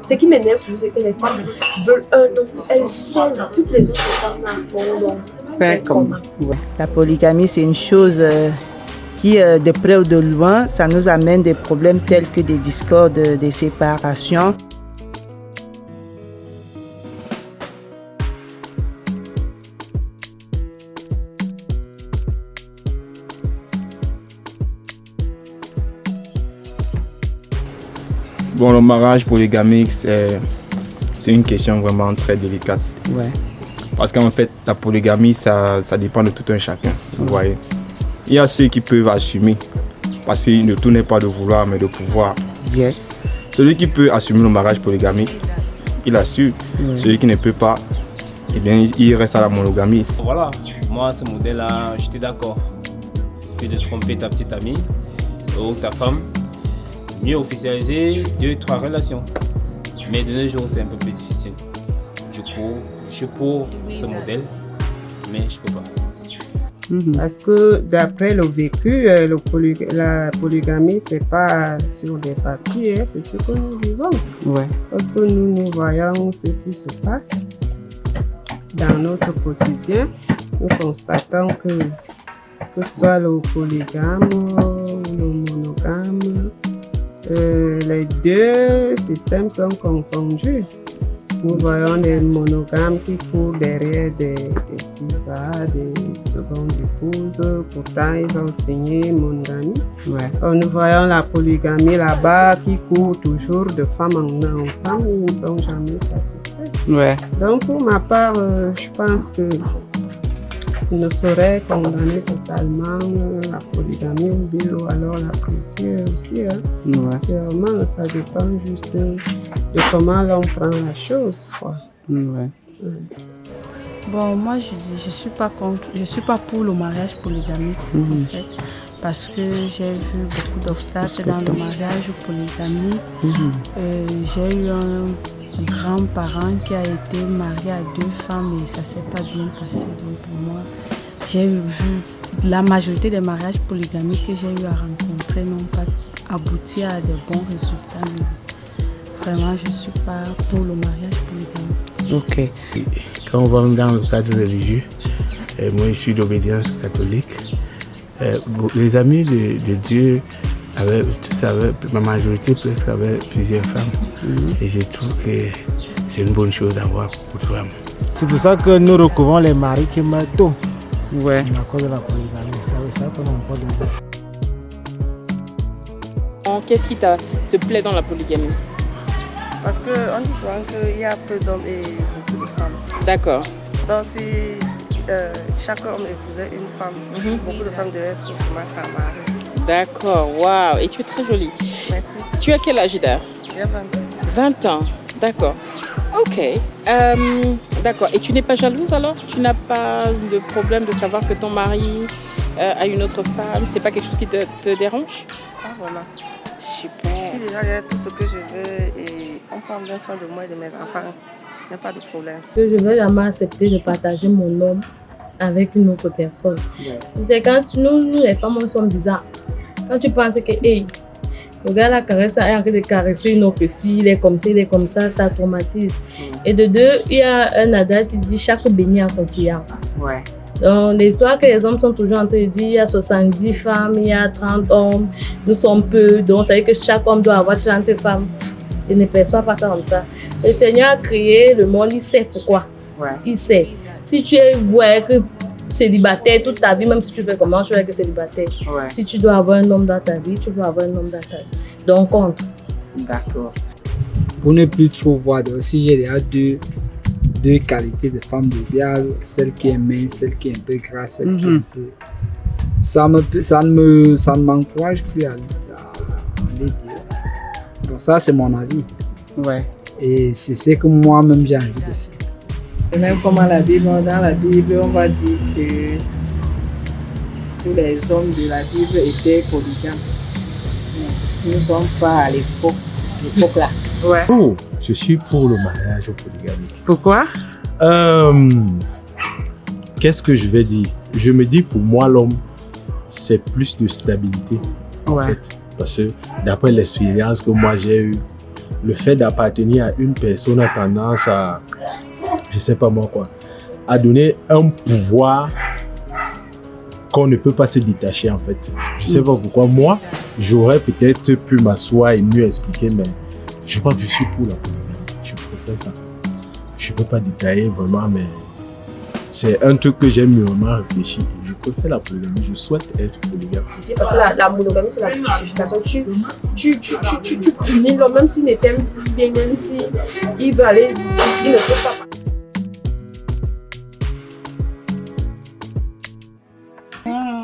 Ce qui m'énerve, c'est que les femmes veulent un homme. Elles sont toutes les autres femmes là. Bon, donc, Faire comme. Ouais. La polygamie, c'est une chose qui, de près ou de loin, ça nous amène des problèmes tels que des discordes, des séparations. Bon, le mariage polygamique, c'est une question vraiment très délicate. Ouais. Parce qu'en fait, la polygamie, ça dépend de tout un chacun. Vous voyez. Il y a ceux qui peuvent assumer. Parce que le tout n'est pas de vouloir, mais de pouvoir. Yes. Celui qui peut assumer le mariage polygamique, il assure. Celui qui ne peut pas, eh bien, il reste à la monogamie. Voilà, moi, ce modèle-là, j'étais d'accord. Que de tromper ta petite amie ou ta femme, mieux officialiser 2-3 relations. Mais de nos jours, c'est un peu plus difficile. Du coup, je suis pour ce modèle, mais je peux pas. Parce que d'après le vécu, la polygamie, c'est pas sur des papiers, c'est ce que nous vivons. Ouais. Parce que nous voyons ce qui se passe dans notre quotidien. Nous constatons que ce soit le polygame ou le monogame, les deux systèmes sont confondus. Nous voyons des monogames qui courent derrière des tisas, des secondes épouses. Pourtant, ils ont signé monogamie. Ouais. Nous voyons la polygamie là-bas qui court toujours de femme en femme. Ils ne sont jamais satisfaits. Ouais. Donc, pour ma part, je pense que je ne saurais condamner totalement la polygamie ou alors l'apprécier aussi. Hein. Ouais. Sûrement, ça dépend juste de comment l'on prend la chose. Quoi. Ouais. Bon, moi je suis pas contre, je suis pas pour le mariage polygamique en fait, parce que j'ai vu beaucoup d'obstacles dans le mariage polygamique. J'ai eu un grand-parent qui a été marié à 2 femmes et ça s'est pas bien passé. Donc pour moi, j'ai vu la majorité des mariages polygamiques que j'ai eu à rencontrer n'ont pas abouti à des bons résultats. Mais vraiment, je suis pas pour le mariage polygamique. Ok. Quand on va dans le cadre religieux, moi je suis d'obédience catholique. Les amis de Dieu avaient, ma majorité presque avait plusieurs femmes. Et je trouve que c'est une bonne chose d'avoir beaucoup de femmes. C'est pour ça que nous recouvrons les maris qui meurent tôt. Ouais. À cause de la polygamie. C'est ça qu'on n'a pas de. Qu'est-ce qui te plaît dans la polygamie? Parce qu'on dit souvent qu'il y a peu d'hommes et beaucoup de femmes. D'accord. Donc si chaque homme épousait une femme, beaucoup de femmes devaient être forcément sa mari. D'accord, waouh. Et tu es très jolie. Merci. Tu as quel âge, Ida? J'ai 20 ans. 20 ans, d'accord. Ok. D'accord. Et tu n'es pas jalouse alors? Tu n'as pas de problème de savoir que ton mari a une autre femme? C'est pas quelque chose qui te dérange? Ah, voilà. Super. Si déjà j'ai tout ce que je veux et on prend bien soin de moi et de mes enfants, il n'y a pas de problème. Je vais jamais accepter de partager mon homme avec une autre personne. Ouais. C'est quand nous les femmes, on sommes bizarres. Quand tu penses que, hey, le gars là caresse, est en train de caresser une autre fille, il est comme ça, ça traumatise. Et de deux, il y a un adage qui dit chaque béni a son client. Ouais. Donc, l'histoire que les hommes sont toujours en train de dire, il y a 70 femmes, il y a 30 hommes, nous sommes peu, donc ça veut dire que chaque homme doit avoir 30 femmes. Il ne perçoit pas ça comme ça. Le Seigneur a créé le monde, il sait pourquoi. Ouais. Il sait. Si tu es que célibataire toute ta vie, même si tu fais comment, tu es que célibataire. Ouais. Si tu dois avoir un homme dans ta vie, tu dois avoir un homme dans ta vie. Donc, contre. D'accord. Pour ne plus trop voir, si j'ai déjà deux qualités de femmes idéales, celle qui est mince, celle qui est un peu grasse, celle qui est un peu... Ça ne m'encourage plus à aller dire. Donc ça, c'est mon avis. Ouais. Et c'est ce que moi-même j'ai envie de faire. Et même comme dans la Bible, on va dire que tous les hommes de la Bible étaient polygames. Nous ne sommes pas à l'époque là. Ouais. Oh, je suis pour le mariage polygamique. Pourquoi? Qu'est-ce que je vais dire? Je me dis pour moi l'homme, c'est plus de stabilité en fait. Parce que d'après l'expérience que moi j'ai eue, le fait d'appartenir à une personne a tendance à, je sais pas moi quoi, à donner un pouvoir qu'on ne peut pas se détacher en fait. Je sais pas pourquoi. Moi, j'aurais peut-être pu m'asseoir et mieux expliquer, mais je crois que je suis pour la polygamie. Je préfère ça. Je peux pas détailler vraiment, mais c'est un truc que j'ai mûrement réfléchi. Je préfère la polygamie. Je souhaite être polygame. Parce que la monogamie, c'est la purification. Tu punis l'homme, même s'il t'aime bien, même si il veut aller, il ne peut pas.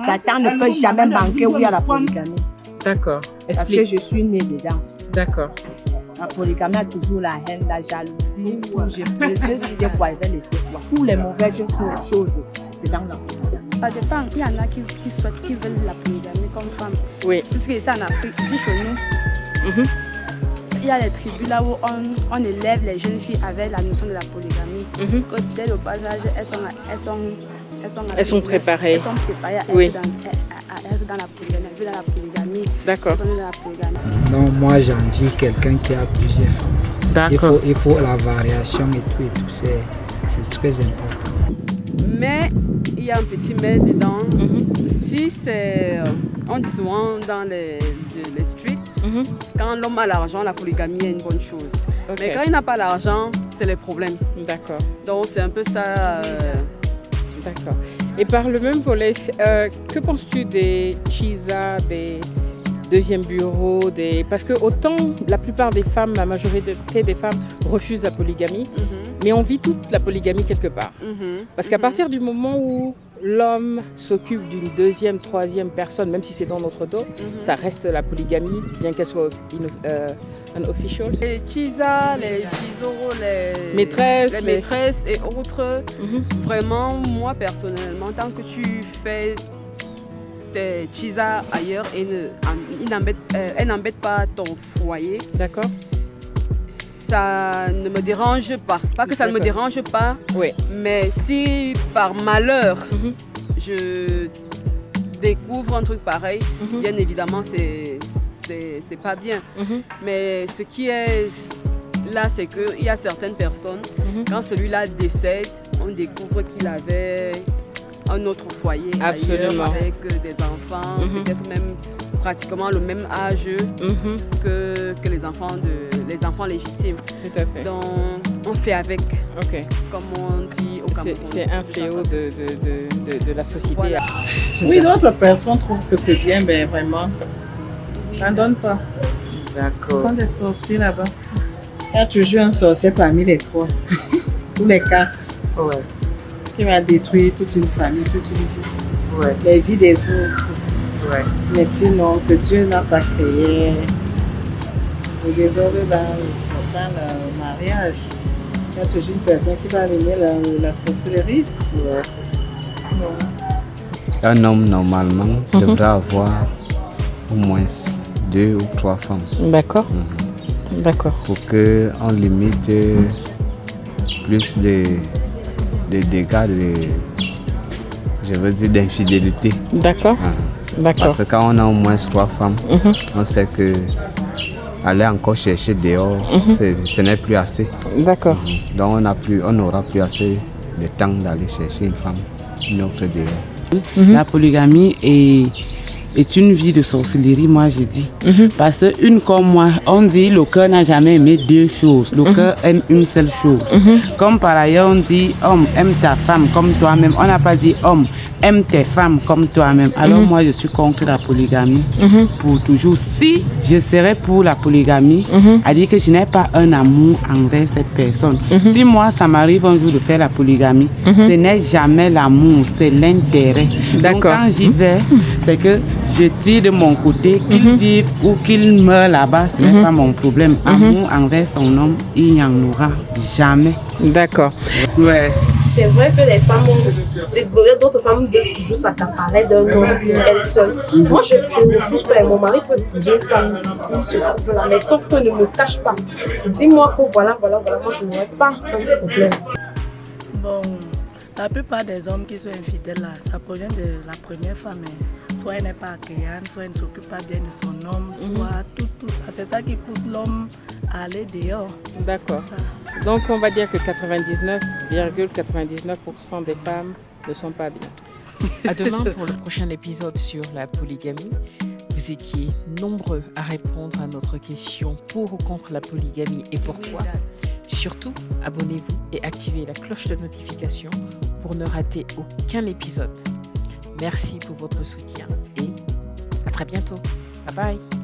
Satan ne peut jamais manquer oui à la polygamie. D'accord. Parce que je suis née dedans. D'accord. La polygamie a toujours la haine, la jalousie. Je sais quoi, je vais laisser quoi. Pour les mauvaises choses, c'est dans la polygamie. Ça dépend. Il y en a qui souhaitent, qui veulent la polygamie comme femme. Oui. Parce que c'est en Afrique, ici chez nous. Il y a les tribus là où on élève les jeunes filles avec la notion de la polygamie. Que dès le bas âge, elles sont préparées. Elles sont préparées à être dans la polygamie. D'accord. Non, moi j'envie quelqu'un qui a plusieurs femmes. D'accord. Il faut la variation et tout, c'est très important. Mais il y a un petit mais dedans. Si c'est, on dit souvent dans les streets, quand l'homme a l'argent, la polygamie est une bonne chose. Okay. Mais quand il n'a pas l'argent, c'est les problèmes. D'accord. Donc c'est un peu ça. D'accord. Et par le même volet, que penses-tu des Chisa, des deuxièmes bureaux, parce que autant la plupart des femmes, la majorité des femmes refusent la polygamie, mais on vit toute la polygamie quelque part. Parce qu'à partir du moment où l'homme s'occupe d'une deuxième, troisième personne, même si c'est dans notre dos, ça reste la polygamie, bien qu'elle soit unofficial. Les Chisa, les Chisoro, les maîtresses et autres, vraiment, moi personnellement, tant que tu fais tes Chisa ailleurs et elle n'embête pas ton foyer, d'accord, ça ne me dérange pas. Pas que ça ne me dérange pas, mais si par malheur je découvre un truc pareil, bien évidemment c'est pas bien. Mais ce qui est là, c'est qu'il y a certaines personnes, quand celui-là décède, on découvre qu'il avait un autre foyer ailleurs avec des enfants, peut-être même pratiquement le même âge que les enfants légitimes. Tout à fait. Donc on fait avec, comme on dit au Cameroun. C'est un fléau de la société. Voilà. Oui, d'autres personnes trouvent que c'est bien, mais vraiment, ça ne donne pas. D'accord. Ce sont des sorciers là-bas. Il y a toujours un sorcier parmi les trois, ou les quatre. Qui va détruire toute une famille, toute une vie, les vies des autres. Mais sinon, que Dieu n'a pas créé le désordre dans le mariage. Il y a toujours une personne qui va amener la sorcellerie. Un homme, normalement, devrait avoir au moins 2 ou 3 femmes. D'accord. D'accord. Pour qu'on limite plus de dégâts, je veux dire d'infidélité. D'accord. D'accord. Parce que quand on a au moins 3 femmes, on sait que aller encore chercher dehors, ce n'est plus assez. D'accord. Donc on n'aura plus assez de temps d'aller chercher une femme, une autre dehors. La polygamie est une vie de sorcellerie, moi je dis. Parce qu'une comme moi, on dit le cœur n'a jamais aimé 2 choses. Le cœur aime une seule chose. Comme par ailleurs on dit homme, aime ta femme comme toi-même. On n'a pas dit homme, aime tes femmes comme toi-même. Alors moi je suis contre la polygamie pour toujours. Si je serais pour la polygamie, à dire que je n'ai pas un amour envers cette personne. Si moi ça m'arrive un jour de faire la polygamie, ce n'est jamais l'amour, c'est l'intérêt. Donc quand j'y vais, c'est que je tire de mon côté, qu'il vive ou qu'il meure là-bas, ce n'est pas mon problème. Amour envers son homme, il n'y en aura jamais. D'accord. C'est vrai que les femmes d'autres femmes doivent toujours s'accaparer d'un homme elles seules. Moi, je ne refuse pas. Mon mari peut épouser une femme pour ce couple-là, mais sauf que ne me cache pas. Dis-moi que voilà, moi je n'aurais pas un problème. Bon, la plupart des hommes qui sont infidèles là, ça provient de la première femme. soit elle n'est pas accueillante, soit elle ne s'occupe pas bien de son homme, soit tout ça. C'est ça qui pousse l'homme à aller dehors. D'accord. Donc on va dire que 99,99% des femmes ne sont pas bien. À demain pour le prochain épisode sur la polygamie. Vous étiez nombreux à répondre à notre question pour ou contre la polygamie et pourquoi. Surtout, abonnez-vous et activez la cloche de notification pour ne rater aucun épisode. Merci pour votre soutien et à très bientôt. Bye bye.